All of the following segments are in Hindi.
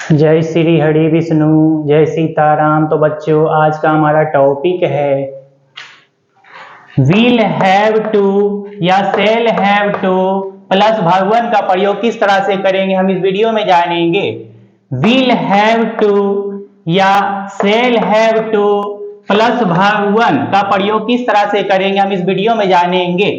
जय श्री हरि विष्णु, जय सीताराम। तो बच्चों, आज का हमारा टॉपिक है विल हैव टू या सेल हैव टू प्लस भगवन का प्रयोग किस तरह से करेंगे, हम इस वीडियो में जानेंगे। विल हैव टू या सेल हैव टू प्लस भगवन का प्रयोग किस तरह से करेंगे, हम इस वीडियो में जानेंगे।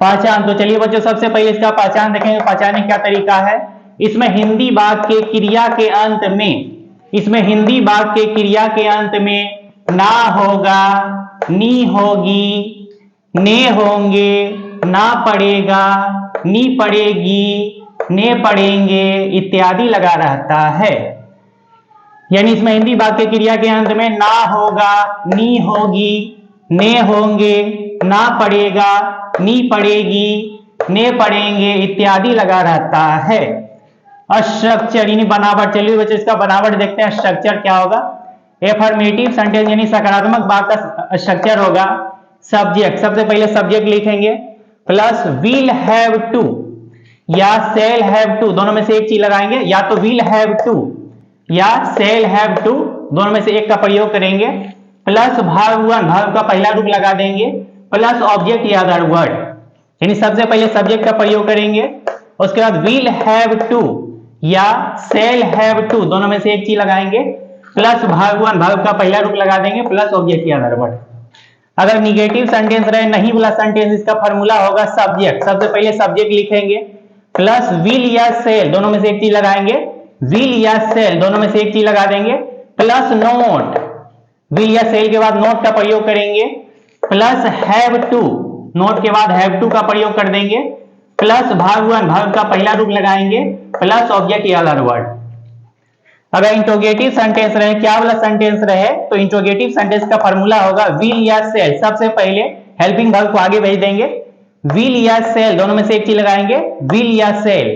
पहचान, तो चलिए बच्चों, सबसे पहले इसका पहचान देखेंगे। पहचानने क्या तरीका है। इसमें हिंदी वाक्य के क्रिया के अंत में, इसमें हिंदी वाक्य के क्रिया के अंत में ना होगा, नी होगी, ने होंगे, ना पड़ेगा, नी पड़ेगी, ने पड़ेंगे इत्यादि लगा रहता है। यानी इसमें हिंदी वाक्य क्रिया के अंत में ना होगा, नी होगी, ने होंगे, ना पड़ेगा, नी पड़ेगी, ने पड़ेंगे इत्यादि लगा रहता है। स्ट्रक्चर यानी बनावट, चलिए बच्चों इसका बनावट देखते हैं। स्ट्रक्चर क्या होगा। एफर्मेटिव सेंटेंस यानी सकारात्मक वाक्य का स्ट्रक्चर होगा सब्जेक्ट। सबसे पहले सब्जेक्ट लिखेंगे प्लस विल हैव टू या सेल हैव टू, दोनों में से एक चीज लगाएंगे। या तो विल हैव टू या सेल हैव टू, दोनों में से एक का प्रयोग करेंगे। प्लस वर्ब वन, वर्ब का पहला रूप लगा देंगे, प्लस ऑब्जेक्ट या अदर वर्ड। यानी सबसे पहले सब्जेक्ट का प्रयोग करेंगे, उसके बाद विल हैव टू या सेल हैव टू, दोनों में से एक चीज लगाएंगे। प्लस वर्ब वन, वर्ब का पहला रूप लगा देंगे, प्लस ऑब्जेक्ट या अदर वर्ड। अगर निगेटिव सेंटेंस रहे, नहीं वाला सेंटेंस, इसका फॉर्मूला होगा सब्जेक्ट। सबसे पहले सब्जेक्ट लिखेंगे प्लस विल या सेल, दोनों में से एक चीज लगाएंगे। विल या सेल, दोनों में से एक चीज लगा देंगे, प्लस नोट। विल या सेल के बाद नोट का प्रयोग करेंगे, प्लस हैव टू, नोट के बाद हैव टू का प्रयोग कर देंगे, प्लस वर्ब वन, वर्ब का पहला रूप लगाएंगे, प्लस ऑब्जेक्ट या अदर वर्ड। अगर इंट्रोगेटिव सेंटेंस रहे, क्या वाला सेंटेंस रहे, तो इंट्रोगेटिव सेंटेंस का फॉर्मूला होगा विल या सेल। सबसे पहले हेल्पिंग वर्ब को आगे भेज देंगे, विल या सेल, दोनों में से एक चीज लगाएंगे, विल या सेल,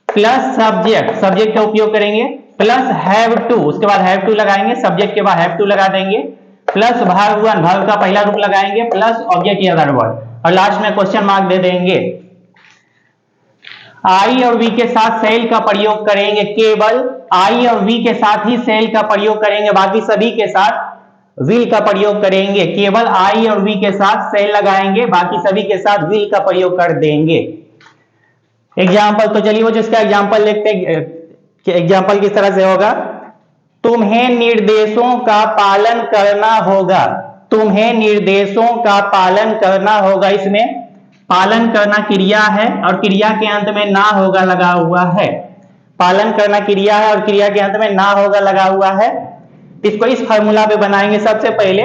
प्लस सब्जेक्ट, सब्जेक्ट का उपयोग करेंगे, प्लस हैव टू, उसके बाद हैव टू लगाएंगे, सब्जेक्ट के बाद हैव टू लगा देंगे, प्लस वर्ब वन, वर्ब का पहला रूप लगाएंगे, प्लस ऑब्जेक्ट या अदर वर्ड, और लास्ट में क्वेश्चन मार्क दे देंगे। आई और वी के साथ सेल का प्रयोग करेंगे, केवल आई और वी के साथ ही सेल का प्रयोग करेंगे, बाकी सभी के साथ विल का प्रयोग करेंगे। केवल आई और वी के साथ सेल लगाएंगे, बाकी सभी के साथ विल का प्रयोग कर देंगे। एग्जाम्पल, तो चलिए वो जिसका एग्जाम्पल देखते हैं कि एग्जाम्पल किस तरह से होगा। तुम्हें निर्देशों का पालन करना होगा, तुम्हें निर्देशों का पालन करना होगा। इसमें पालन करना क्रिया है और क्रिया के अंत में ना होगा लगा हुआ है। पालन करना क्रिया है और क्रिया के अंत में ना होगा लगा हुआ है। इसको इस फॉर्मूला पे बनाएंगे। सबसे पहले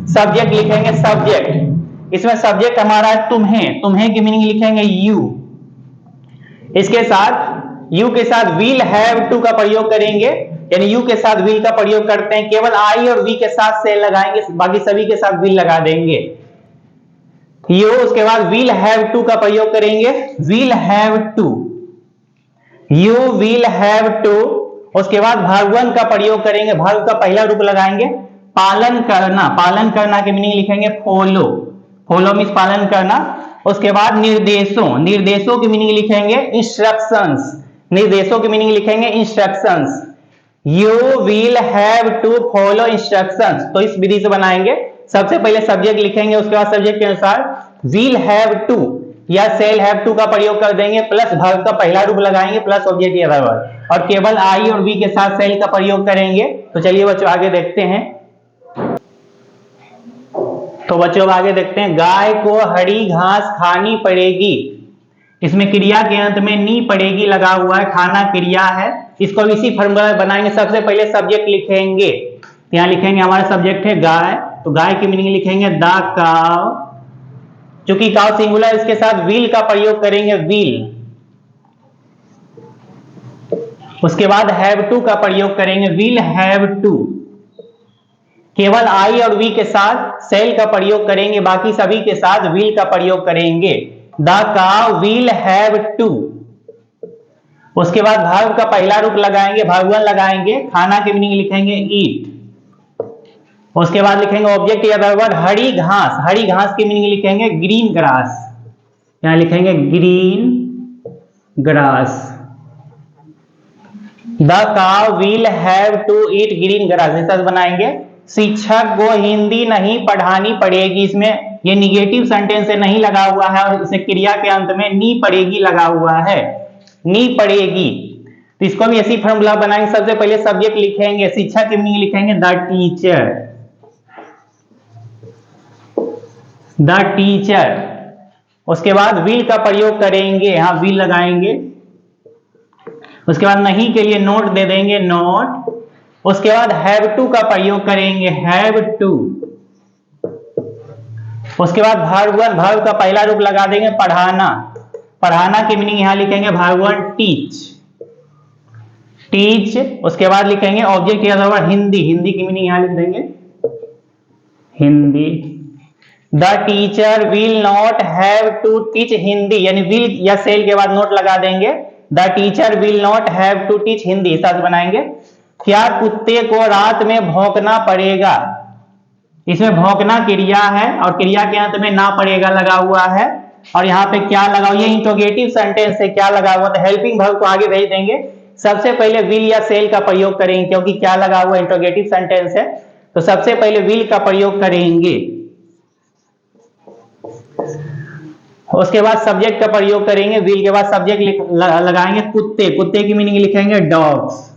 सब्जेक्ट लिखेंगे, सब्जेक्ट, इसमें सब्जेक्ट हमारा है तुम्हें, तुम्हें की मीनिंग लिखेंगे यू। इसके साथ यू के साथ विल हैव टू का प्रयोग करेंगे, यानी यू के साथ विल का प्रयोग करते हैं। केवल आई और वी के साथ सेल लगाएंगे, बाकी सभी के साथ विल लगा देंगे यू। उसके बाद विल हैव टू का प्रयोग करेंगे, will have to, you will have to. उसके बाद वर्ब वन का प्रयोग करेंगे, वर्ब का पहला रूप लगाएंगे, पालन करना, पालन करना की मीनिंग लिखेंगे फॉलो, फॉलो मीन्स पालन करना। उसके बाद निर्देशों, निर्देशों की मीनिंग लिखेंगे इंस्ट्रक्शंस, निर्देशों की मीनिंग लिखेंगे instructions. You will have to follow instructions. तो इस विधि से बनाएंगे। सबसे पहले सब्जेक्ट लिखेंगे, उसके बाद सब्जेक्ट के अनुसार विल हैव टू या सेल हैव टू का प्रयोग कर देंगे, प्लस वर्ब का पहला रूप लगाएंगे, प्लस ऑब्जेक्ट या अदर वर्ड, और केवल आई और वी के साथ सेल का प्रयोग करेंगे। तो चलिए बच्चों आगे देखते हैं। तो बच्चों आगे देखते हैं। गाय को हरी घास खानी पड़ेगी, इसमें क्रिया के अंत में नी पड़ेगी लगा हुआ है, खाना क्रिया है। इसको इसी फॉर्मूला में बनाएंगे। सबसे पहले सब्जेक्ट लिखेंगे, यहां लिखेंगे हमारा सब्जेक्ट है गाय, तो गाय की मीनिंग लिखेंगे द काव। चूंकि काव सिंगुलर, इसके साथ विल का प्रयोग करेंगे, विल। उसके बाद हैव टू का प्रयोग करेंगे, विल हैव टू। केवल आई और वी के साथ सेल का प्रयोग करेंगे, बाकी सभी के साथ विल का प्रयोग करेंगे, द काव विल हैव टू। उसके बाद वर्ब का पहला रूप लगाएंगे, वर्ब वन लगाएंगे, खाना की मीनिंग लिखेंगे ईट। उसके बाद लिखेंगे ऑब्जेक्ट या अदर वर्ड हरी घास, हरी घास की मीनिंग लिखेंगे ग्रीन ग्रास, यहां लिखेंगे green grass. The cow will have to eat green grass, ऐसा बनाएंगे। शिक्षक को हिंदी नहीं पढ़ानी पड़ेगी, इसमें ये निगेटिव सेंटेंस से नहीं लगा हुआ है और इसे क्रिया के अंत में नी पड़ेगी लगा हुआ है, नी पड़ेगी। तो इसको भी ऐसी फॉर्मूला बनाएंगे। सबसे पहले सब्जेक्ट लिखेंगे, शिक्षक की मीनिंग लिखेंगे द टीचर, द टीचर। उसके बाद विल का प्रयोग करेंगे, यहां विल लगाएंगे। उसके बाद नहीं के लिए नोट दे देंगे, नोट। उसके बाद हैव टू का प्रयोग करेंगे, हैव टू। उसके बाद वर्ब वन, वर्ब का पहला रूप लगा देंगे पढ़ाना, पढ़ाना की मीनिंग यहां लिखेंगे वर्ब वन टीच, टीच। उसके बाद लिखेंगे ऑब्जेक्ट या वर्ब हिंदी, हिंदी की मीनिंग यहां लिख देंगे Hindi. The teacher will not have to teach Hindi, यानी विल या सेल के बाद नोट लगा देंगे। The teacher will not have to teach Hindi, साथ बनाएंगे। क्या कुत्ते को रात में भौंकना पड़ेगा, इसमें भौंकना क्रिया है और क्रिया के अंत में ना पड़ेगा लगा हुआ है। और यहाँ पे क्या लगा हुआ, ये इंट्रोगेटिव सेंटेंस है, क्या लगा हुआ, तो हेल्पिंग वर्ब को आगे भेज देंगे। सबसे पहले विल या सेल का प्रयोग करेंगे, क्योंकि क्या लगा हुआ इंट्रोगेटिव सेंटेंस है, तो सबसे पहले विल का प्रयोग करेंगे। उसके बाद सब्जेक्ट का प्रयोग करेंगे, विल के बाद सब्जेक्ट लगाएंगे कुत्ते, कुत्ते की मीनिंग लिखेंगे डॉग्स,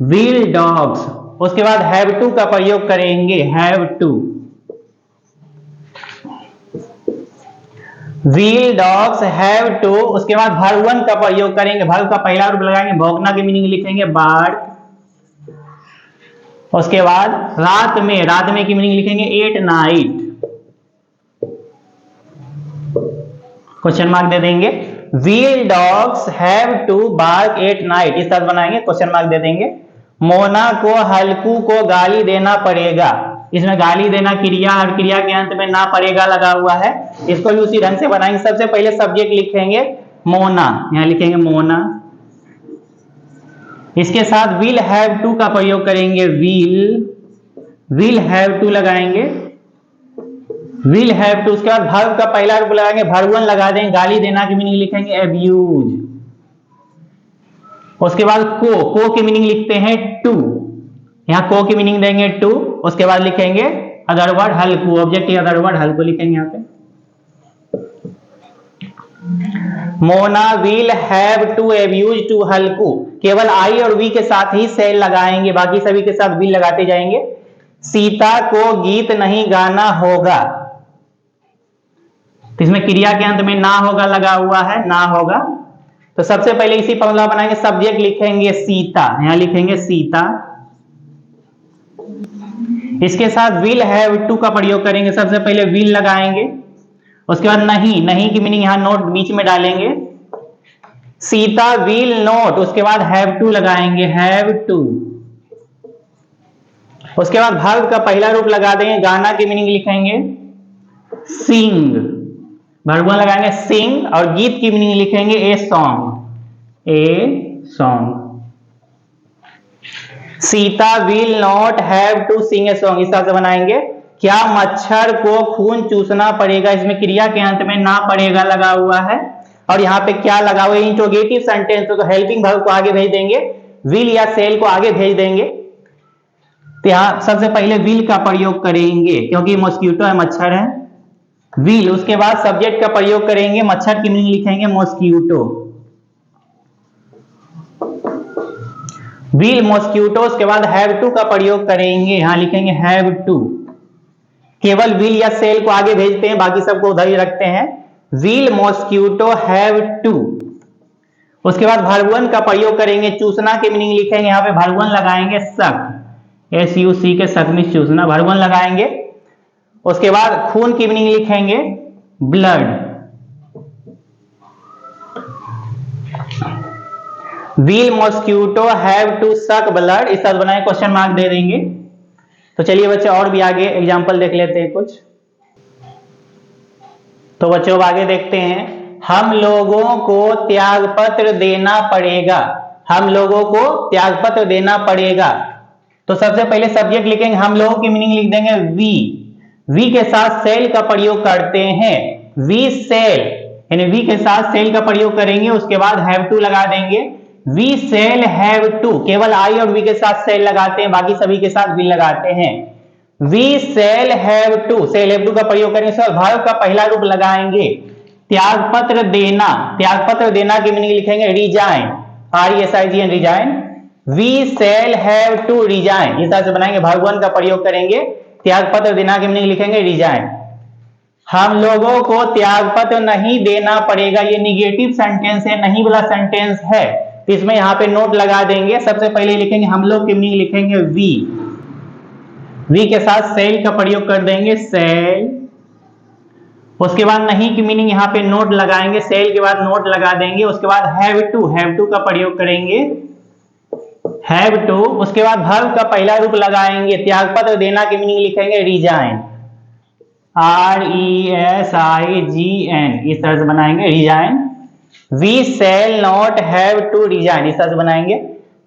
विल डॉग्स। उसके बाद हैव टू का प्रयोग करेंगे, have to, will dogs have to. उसके बाद वर्ब वन का प्रयोग करेंगे, वर्ब का पहला रूप लगाएंगे, भौंकना की मीनिंग लिखेंगे बार्क। उसके बाद रात में, रात में की मीनिंग लिखेंगे एट नाइट, क्वेश्चन मार्क दे देंगे। Will dogs have to bark at night, इस तरह बनाएंगे, क्वेश्चन मार्क दे देंगे। मोना को हल्कू को गाली देना पड़ेगा, इसमें गाली देना क्रिया और क्रिया के अंत में ना पड़ेगा लगा हुआ है, इसको भी उसी ढंग से बनाएंगे। सबसे पहले सब्जेक्ट लिखेंगे मोना, यहां लिखेंगे मोना। इसके साथ विल हैव टू का प्रयोग करेंगे, विल हैव टू लगाएंगे, विल हैव टू। उसके बाद वर्ब का पहला रूप लगाएंगे, वर्ब वन लगा देंगे, गाली देना की मीनिंग लिखेंगे अब्यूज। उसके बाद को की मीनिंग लिखते हैं टू, यहां को की मीनिंग देंगे टू। उसके बाद लिखेंगे अदर वर्ड हल्कू, ऑब्जेक्ट या अदर वर्ड हल्कू लिखेंगे यहां पे। Mona will have to abuse to Halku, केवल आई और वी के साथ ही सेल लगाएंगे, बाकी सभी के साथ विल लगाते जाएंगे। सीता को गीत नहीं गाना होगा, तो इसमें क्रिया के अंत में ना होगा लगा हुआ है, ना होगा। तो सबसे पहले इसी फॉर्मूला बनाएंगे, सब्जेक्ट लिखेंगे सीता, यहां लिखेंगे सीता। इसके साथ विल हैव टू का प्रयोग करेंगे, सबसे पहले विल लगाएंगे। उसके बाद नहीं, नहीं की मीनिंग यहां नोट बीच में डालेंगे, सीता विल नोट। उसके बाद हैव टू लगाएंगे, हैव टू। उसके बाद वर्ब का पहला रूप लगा देंगे, गाना की मीनिंग लिखेंगे सिंग, वर्ब वन लगाएंगे सिंग, और गीत की मीनिंग लिखेंगे a song, a song. Sita will not have to sing a song, इस तरह से बनाएंगे। क्या मच्छर को खून चूसना पड़ेगा, इसमें क्रिया के अंत में ना पड़ेगा लगा हुआ है, और यहाँ पे क्या लगा हुआ है इंट्रोगेटिव सेंटेंस, तो हेल्पिंग वर्ब को आगे भेज देंगे, विल या सेल को आगे भेज देंगे। तो यहाँ सबसे पहले विल का प्रयोग करेंगे, क्योंकि मॉस्किटो है, मच्छर है, विल। उसके बाद सब्जेक्ट का प्रयोग करेंगे, मच्छर की मीनिंग लिखेंगे मॉस्किटो, विल मॉस्किटो। उसके बाद हैव टू का प्रयोग करेंगे, यहां लिखेंगे हैव टू। केवल विल या सेल को आगे भेजते हैं, बाकी सबको उधर ही रखते हैं, विल मॉस्किटो हैव टू। उसके बाद वर्ब वन का प्रयोग करेंगे, चूसना की मीनिंग लिखेंगे, यहाँ पे वर्ब वन लगाएंगे सक, SUC के सक में चूसना, वर्ब वन लगाएंगे। उसके बाद खून की मीनिंग लिखेंगे blood, will mosquito have to suck blood, इस तरह बनाए, क्वेश्चन मार्क दे देंगे। तो चलिए बच्चे और भी आगे एग्जांपल देख लेते हैं कुछ। तो बच्चों आगे देखते हैं, हम लोगों को त्यागपत्र देना पड़ेगा, हम लोगों को त्यागपत्र देना पड़ेगा। तो सबसे पहले सब्जेक्ट लिखेंगे, हम लोगों की मीनिंग लिख देंगे वी के साथ सेल का प्रयोग करते हैं, वी सेल, यानी वी के साथ सेल का प्रयोग करेंगे। उसके बाद हैव टू लगा देंगे, वी सेल हैव टू, केवल आई और वी के साथ सेल लगाते हैं, बाकी सभी के साथ विल लगाते हैं। We shall have to, shall have to का प्रयोग करेंगे, वर्ब का पहला रूप लगाएंगे, त्यागपत्र देना, त्यागपत्र देना की मीनिंग लिखेंगे resign, RESIGN resign. We shall have to resign, इस तरह से बनाएंगे, भगवान का प्रयोग करेंगे, त्यागपत्र देना की मीनिंग लिखेंगे रिजाइन। हम लोगों को त्यागपत्र नहीं देना पड़ेगा, ये निगेटिव सेंटेंस है, नहीं वाला सेंटेंस है, इसमें यहां पे नोट लगा देंगे। सबसे पहले लिखेंगे हम लोग की मीनिंग लिखेंगे वी के साथ सेल का प्रयोग कर देंगे, सेल। उसके बाद नहीं की मीनिंग यहाँ पे नोट लगाएंगे, सेल के बाद नोट लगा देंगे। उसके बाद हैव टू का प्रयोग करेंगे, हैव टू। उसके बाद वर्ब का पहला रूप लगाएंगे, त्यागपत्र देना की मीनिंग लिखेंगे रिजाइन, RESIGN, इस तरह से बनाएंगे resign. We shall not have to resign, इस तरह से बनाएंगे।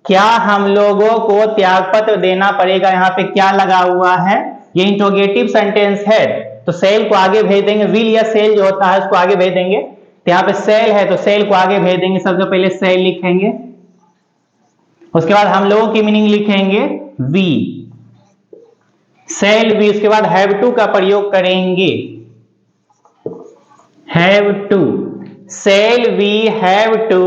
क्या हम लोगों को त्यागपत्र देना पड़ेगा, यहाँ पे क्या लगा हुआ है, ये इंट्रोगेटिव सेंटेंस है, तो सेल को आगे भेज देंगे, विल या सेल जो होता है उसको आगे भेज देंगे, तो यहाँ पे सेल है तो सेल को आगे भेज देंगे, सबसे पहले सेल लिखेंगे। उसके बाद हम लोगों की मीनिंग लिखेंगे वी, सेल वी। उसके बाद हैव टू का प्रयोग करेंगे, have to, shall we have to,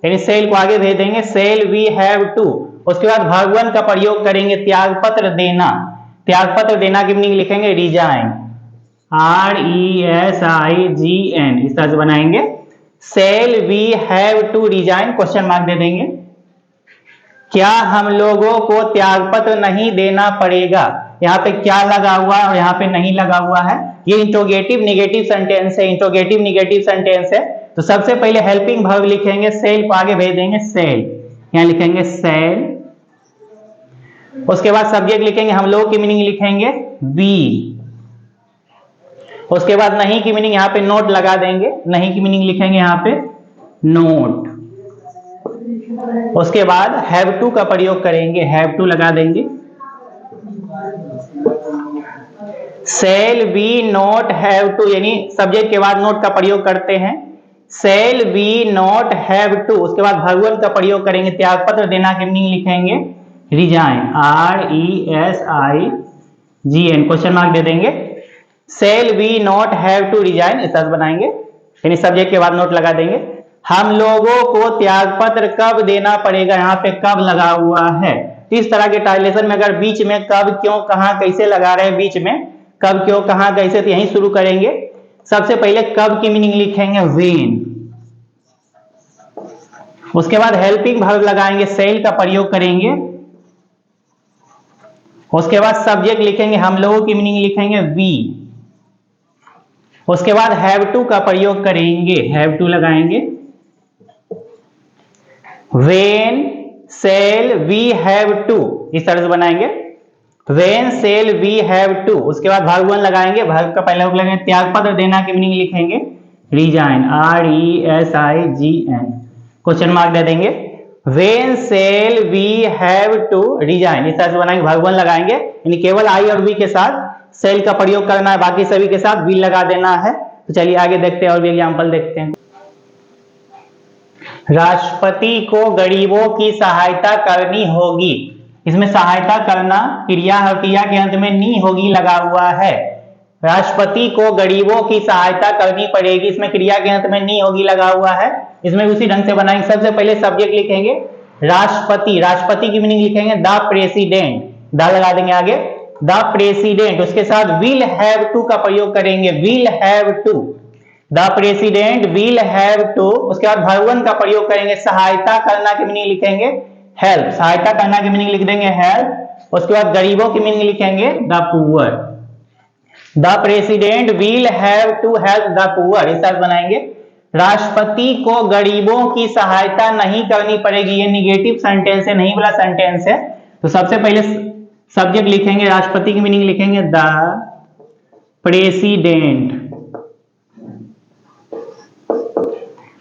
यानी सेल को आगे भेज देंगे, सेल वी हैव टू। उसके बाद भगवान का प्रयोग करेंगे, त्यागपत्र देना, त्यागपत्र देना की मीनिंग लिखेंगे रिजाइन, RESIGN, इस तरह से बनाएंगे। Shall we have to resign, question mark दे देंगे। क्या हम लोगों को त्यागपत्र नहीं देना पड़ेगा, यहाँ पे क्या लगा हुआ है और यहाँ पे नहीं लगा हुआ है, ये इंट्रोगेटिव निगेटिव सेंटेंस है, इंट्रोगेटिव निगेटिव सेंटेंस है। तो सबसे पहले हेल्पिंग वर्ब लिखेंगे, सेल को आगे भेज देंगे, सेल, यहाँ लिखेंगे सेल। उसके बाद सब्जेक्ट लिखेंगे, हम लोग की मीनिंग लिखेंगे वी। उसके बाद नहीं की मीनिंग यहाँ पे नोट लगा देंगे, नहीं की मीनिंग लिखेंगे यहाँ पे नोट। उसके बाद हैव टू का प्रयोग करेंगे, हैव टू लगा देंगे, shall we not have to, यानी सब्जेक्ट के बाद नोट का प्रयोग करते हैं, shall we not have to. उसके बाद भगवान का प्रयोग करेंगे, त्यागपत्र देना की मीनिंग लिखेंगे रिजाइन, RESIGN, क्वेश्चन मार्क दे देंगे। Shall we not have to resign, इस तरह बनाएंगे, यानी सब्जेक्ट के बाद नोट लगा देंगे। हम लोगों को त्यागपत्र कब देना पड़ेगा, यहाँ पे कब लगा हुआ है। इस तरह के ट्रांसलेशन में अगर बीच में कब, क्यों, कहां, कैसे लगा रहे हैं, बीच में कब, क्यों, कहां, कैसे, तो यहीं शुरू करेंगे। सबसे पहले कब की मीनिंग लिखेंगे व्हेन। उसके बाद हेल्पिंग वर्ब लगाएंगे, सेल का प्रयोग करेंगे। उसके बाद सब्जेक्ट लिखेंगे, हम लोगों की मीनिंग लिखेंगे वी। उसके बाद हैव टू का प्रयोग करेंगे, हैव टू लगाएंगे, when shall we have to, इस तरह से बनाएंगे, when shall we have to. उसके बाद भगवान लगाएंगे, वर्ब का पहला रूप लगाएंगे, त्यागपत्र देना की मीनिंग लिखेंगे रिजाइन, RESIGN, क्वेश्चन मार्क दे देंगे। When shall we have to resign, इस तरह से बनाएंगे, भगवान लगाएंगे, यानी केवल आई और वी के साथ सेल का प्रयोग करना है, बाकी सभी के साथ विल लगा देना है। तो चलिए आगे देखते हैं और भी एग्जाम्पल देखते हैं। राष्ट्रपति को गरीबों की सहायता करनी होगी, इसमें सहायता करना क्रिया है, क्रिया के अंत में नी होगी लगा हुआ है। राष्ट्रपति को गरीबों की सहायता करनी पड़ेगी, इसमें क्रिया के अंत में नी होगी लगा हुआ है। इसमें उसी ढंग से बनाएंगे, सबसे पहले सब्जेक्ट लिखेंगे राष्ट्रपति, राष्ट्रपति की मीनिंग लिखेंगे द प्रेसिडेंट, द लगा देंगे आगे, द प्रेसिडेंट। उसके साथ विल हैव टू का प्रयोग करेंगे, will have to, the president will have to. उसके बाद भगवान का प्रयोग करेंगे, सहायता करना की मीनिंग लिखेंगे हेल्प, सहायता करना की मीनिंग लिख देंगे हेल्प। उसके बाद गरीबों की मीनिंग लिखेंगे the poor, the president will have to help the poor, इस तरह बनाएंगे। राष्ट्रपति को गरीबों की सहायता नहीं करनी पड़ेगी, ये निगेटिव सेंटेंस है, नहीं वाला सेंटेंस है। तो सबसे पहले सब्जेक्ट लिखेंगे, राष्ट्रपति की मीनिंग लिखेंगे द प्रेसिडेंट।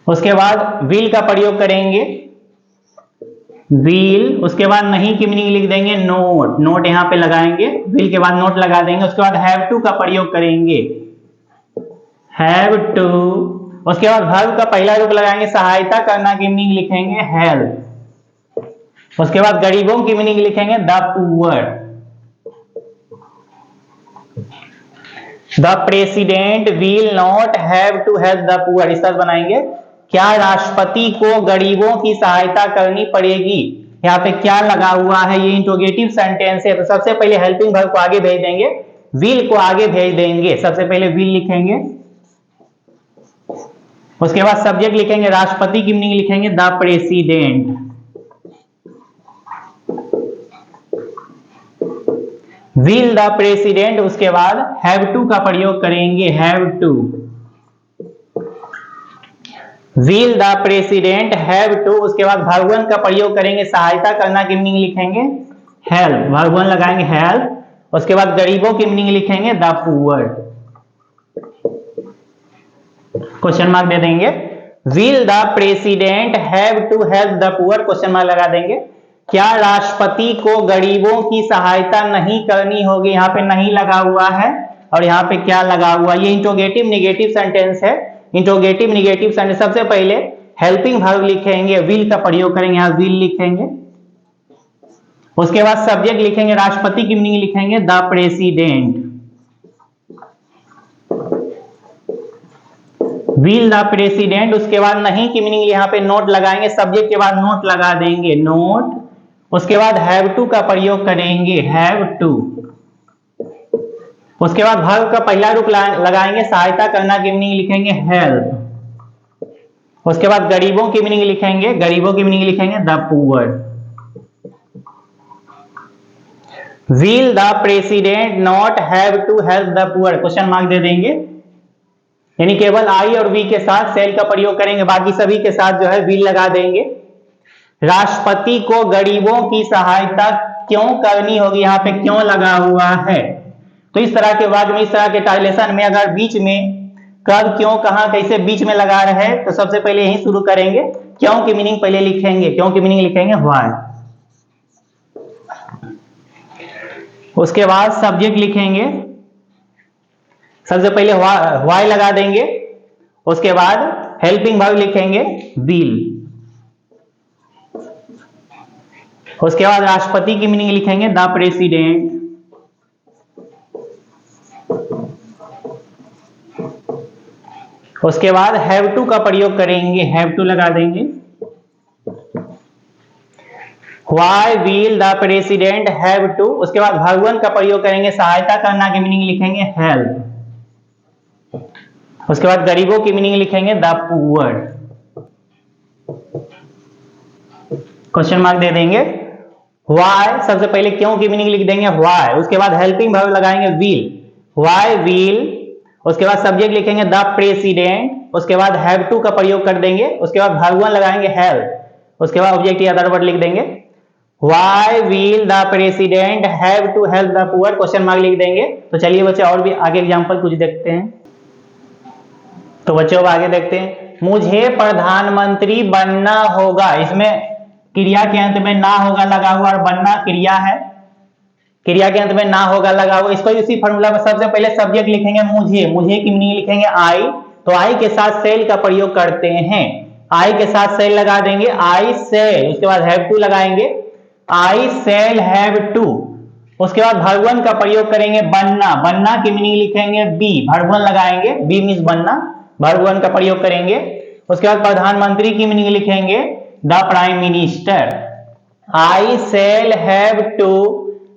उसके बाद विल का प्रयोग करेंगे, विल। उसके बाद नहीं की मीनिंग लिख देंगे नोट, नोट यहां पे लगाएंगे, विल के बाद नोट लगा देंगे। उसके बाद हैव टू का प्रयोग करेंगे, हैव टू। उसके बाद वर्ब का पहला रूप लगाएंगे, सहायता करना की मीनिंग लिखेंगे हेल्प, उसके बाद गरीबों की मीनिंग लिखेंगे the poor. The president will not have to help the poor, इस तरह बनाएंगे। क्या राष्ट्रपति को गरीबों की सहायता करनी पड़ेगी? यहाँ पे क्या लगा हुआ है, ये इंट्रोगेटिव सेंटेंस है, तो सबसे पहले हेल्पिंग वर्ब को आगे भेज देंगे, विल को आगे भेज देंगे। सबसे पहले विल लिखेंगे, उसके बाद सब्जेक्ट लिखेंगे, राष्ट्रपति की मीनिंग लिखेंगे the president. Will the president, उसके बाद हैव टू का प्रयोग करेंगे, have to. Will the president have to, उसके बाद वर्ब वन का प्रयोग करेंगे, सहायता करना की मीनिंग लिखेंगे हेल्प, वर्ब वन लगाएंगे हेल्प। उसके बाद गरीबों की मीनिंग लिखेंगे द पुअर। क्वेश्चन मार्क दे देंगे। Will the president have to help the poor, question mark लगा देंगे। क्या राष्ट्रपति को गरीबों की सहायता नहीं करनी होगी? यहाँ पे नहीं लगा हुआ है, और यहाँ पे क्या लगा हुआ, ये इंट्रोगेटिव निगेटिव सेंटेंस है। इंट्रोगेटिव निगेटिव सेंटेंस, सबसे पहले हेल्पिंग वर्ब लिखेंगे, विल का प्रयोग करेंगे, यहाँ विल लिखेंगे। उसके बाद सब्जेक्ट लिखेंगे, राष्ट्रपति की मीनिंग लिखेंगे the president. Will the president, उसके बाद नहीं की मीनिंग यहाँ पे नोट लगाएंगे, सब्जेक्ट के बाद नोट लगा देंगे, नोट। उसके बाद हैव टू का प्रयोग करेंगे, हैव टू। उसके बाद वर्ब का पहला रूप लगाएंगे, सहायता करना की मीनिंग लिखेंगे हेल्प। उसके बाद गरीबों की मीनिंग लिखेंगे, गरीबों की मीनिंग लिखेंगे the poor. Will the president not have to help the poor, question mark दे देंगे। यानी केवल आई और वी के साथ सेल का प्रयोग करेंगे, बाकी सभी के साथ जो है विल लगा देंगे। राष्ट्रपति को गरीबों की सहायता क्यों करनी होगी, यहाँ पे क्यों लगा हुआ है। तो इस तरह के वाक्य में, इस तरह के ट्रांसलेशन में अगर बीच में कब, क्यों, कहां, कैसे बीच में लगा रहे, तो सबसे पहले यही शुरू करेंगे, क्यों की मीनिंग पहले लिखेंगे, क्यों की मीनिंग लिखेंगे व्हाई। उसके बाद सब्जेक्ट लिखेंगे, सबसे पहले व्हाई लगा देंगे। उसके बाद हेल्पिंग वर्ब लिखेंगे विल। उसके बाद राष्ट्रपति की मीनिंग लिखेंगे द प्रेसिडेंट। उसके बाद हैव टू का प्रयोग करेंगे, हैव टू लगा देंगे। Why will the president have to, उसके बाद वर्ब वन का प्रयोग करेंगे, सहायता करना की मीनिंग लिखेंगे हेल्प। उसके बाद गरीबों की मीनिंग लिखेंगे द पुअर। क्वेश्चन मार्क दे देंगे। व्हाई, सबसे पहले क्यों की मीनिंग लिख देंगे व्हाई। उसके बाद हेल्पिंग वर्ब लगाएंगे विल, व्हाई विल। उसके बाद सब्जेक्ट लिखेंगे द प्रेसिडेंट। उसके बाद हैव टू का प्रयोग कर देंगे। उसके बाद वर्ब वन लगाएंगे हेल्प। उसके बाद ऑब्जेक्ट या अदर वर्ड लिख देंगे। Why will the president have to help the poor, question mark लिख देंगे। तो चलिए बच्चे और भी आगे एग्जांपल कुछ देखते हैं। तो बच्चों अब आगे देखते हैं। मुझे प्रधानमंत्री बनना होगा, इसमें क्रिया के अंत में ना होगा लगा हुआ, और बनना क्रिया है, क्रिया के अंत में ना होगा लगा हुआ। इसको इसी फॉर्मूला में सबसे पहले सब्जेक्ट लिखेंगे मुझे, मुझे की मीनिंग लिखेंगे आई। तो आई के साथ सेल का प्रयोग करते हैं, आई के साथ सेल लगा देंगे, आई सेल। उसके बाद हैव टू लगाएंगे, आई सेल हैव टू। उसके बाद वर्ब वन का प्रयोग करेंगे बनना, बनना की मीनिंग लिखेंगे बी, वर्ब वन लगाएंगे, बी मींस बनना, वर्ब वन का प्रयोग करेंगे। उसके बाद प्रधानमंत्री की मीनिंग लिखेंगे the prime minister, I shall have to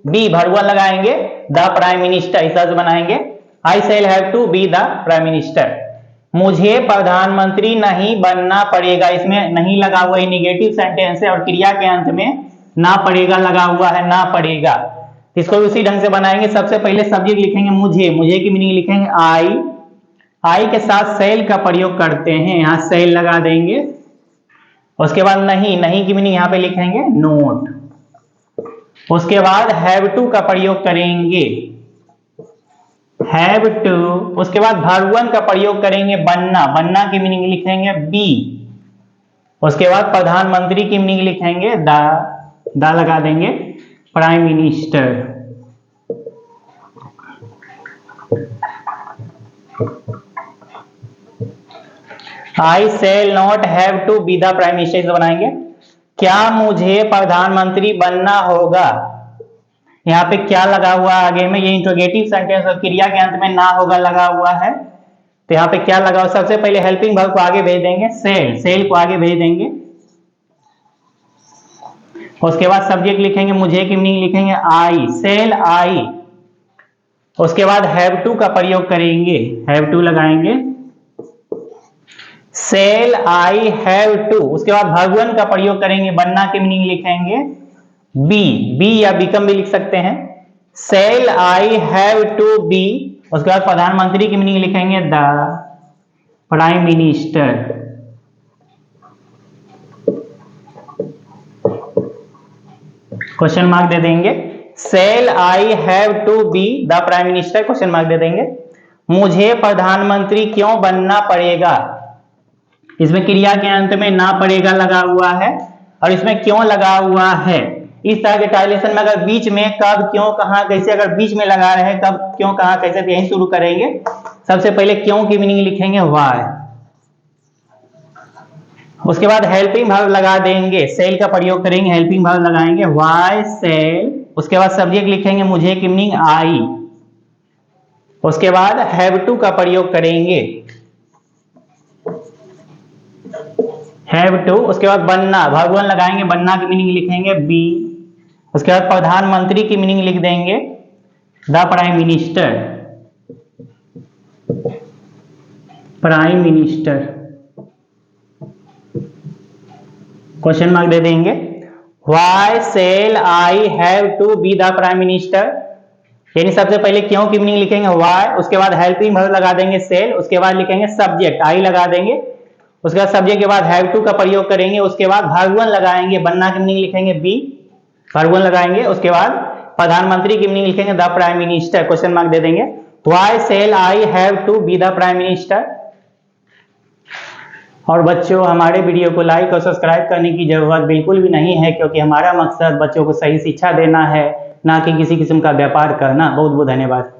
be, verb one लगाएंगे द प्राइम मिनिस्टर, इस तरह से बनाएंगे, I shall have to be the prime minister. मुझे प्रधानमंत्री नहीं बनना पड़ेगा, इसमें नहीं लगा हुआ है, निगेटिव सेंटेंस है, और क्रिया के अंत में ना पड़ेगा लगा हुआ है, ना पड़ेगा। इसको उसी ढंग से बनाएंगे। सबसे पहले सब्जेक्ट लिखेंगे मुझे, मुझे की मीनिंग लिखेंगे आई, आई के साथ सेल का प्रयोग करते हैं, यहां सेल लगा देंगे। उसके बाद नहीं, नहीं की मीनिंग यहां पे लिखेंगे नोट। उसके बाद हैव टू का प्रयोग करेंगे, हैव टू। उसके बाद वर्ब वन का प्रयोग करेंगे बनना, बनना की मीनिंग लिखेंगे बी। उसके बाद प्रधानमंत्री की मीनिंग लिखेंगे द लगा देंगे, prime minister. I shall not have to be the prime minister बनाएंगे। क्या मुझे प्रधानमंत्री बनना होगा। यहाँ पे क्या लगा हुआ आगे में, ये इंट्रोगेटिव सेंटेंस और क्रिया के अंत में ना होगा लगा हुआ है। तो यहाँ पे क्या लगा हुआ, सबसे पहले हेल्पिंग वर्ब को आगे भेज देंगे, सेल को आगे भेज देंगे। उसके बाद सब्जेक्ट लिखेंगे, मुझे की मीनिंग लिखेंगे आई, सेल आई। उसके बाद हैव टू का प्रयोग करेंगे, हैव टू लगाएंगे, सेल आई हैव टू। उसके बाद भगवन का प्रयोग करेंगे, बनना की मीनिंग लिखेंगे बी या बिकम भी लिख सकते हैं, shall I have to be. उसके बाद प्रधानमंत्री की मीनिंग लिखेंगे the prime minister. Question mark दे देंगे, shall I have to be the prime minister, question mark दे देंगे। मुझे प्रधानमंत्री क्यों बनना पड़ेगा, इसमें क्रिया के अंत में ना पड़ेगा लगा हुआ है और इसमें क्यों लगा हुआ है। इस तरह के ट्रांसलेशन में अगर बीच में कब क्यों कहां कैसे अगर बीच में लगा रहे कब क्यों कहां कैसे, तो यहीं शुरू करेंगे। सबसे पहले क्यों की मीनिंग लिखेंगे व्हाई। उसके बाद हेल्पिंग वर्ब लगा देंगे, सेल का प्रयोग करेंगे, हेल्पिंग वर्ब लगाएंगे व्हाई सेल। उसके बाद सब्जेक्ट लिखेंगे, मुझे की मीनिंग आई। उसके बाद हैव टू का प्रयोग करेंगे, हैव टू। उसके बाद बनना, भगवान लगाएंगे, बनना की मीनिंग लिखेंगे बी। उसके बाद प्रधानमंत्री की मीनिंग लिख देंगे the prime minister, prime minister. Question mark दे देंगे, why shall I have to be the prime minister. यानी सबसे पहले क्यों की मीनिंग लिखेंगे व्हाई, उसके बाद हेल्पिंग वर्ब लगा देंगे सेल, उसके बाद लिखेंगे सब्जेक्ट आई लगा देंगे। उसके बाद सब्जेक्ट के बाद हैव टू का प्रयोग करेंगे, उसके बाद भगवन लगाएंगे, बनना की मीनिंग लिखेंगे बी, भगवन लगाएंगे। उसके बाद प्रधानमंत्री की मीनिंग लिखेंगे the prime minister, question mark दे देंगे, why shall I have to be the prime minister. और बच्चों, हमारे वीडियो को लाइक और सब्सक्राइब करने की जरूरत बिल्कुल भी नहीं है, क्योंकि हमारा मकसद बच्चों को सही शिक्षा देना है, ना कि किसी किस्म का व्यापार करना। बहुत बहुत धन्यवाद।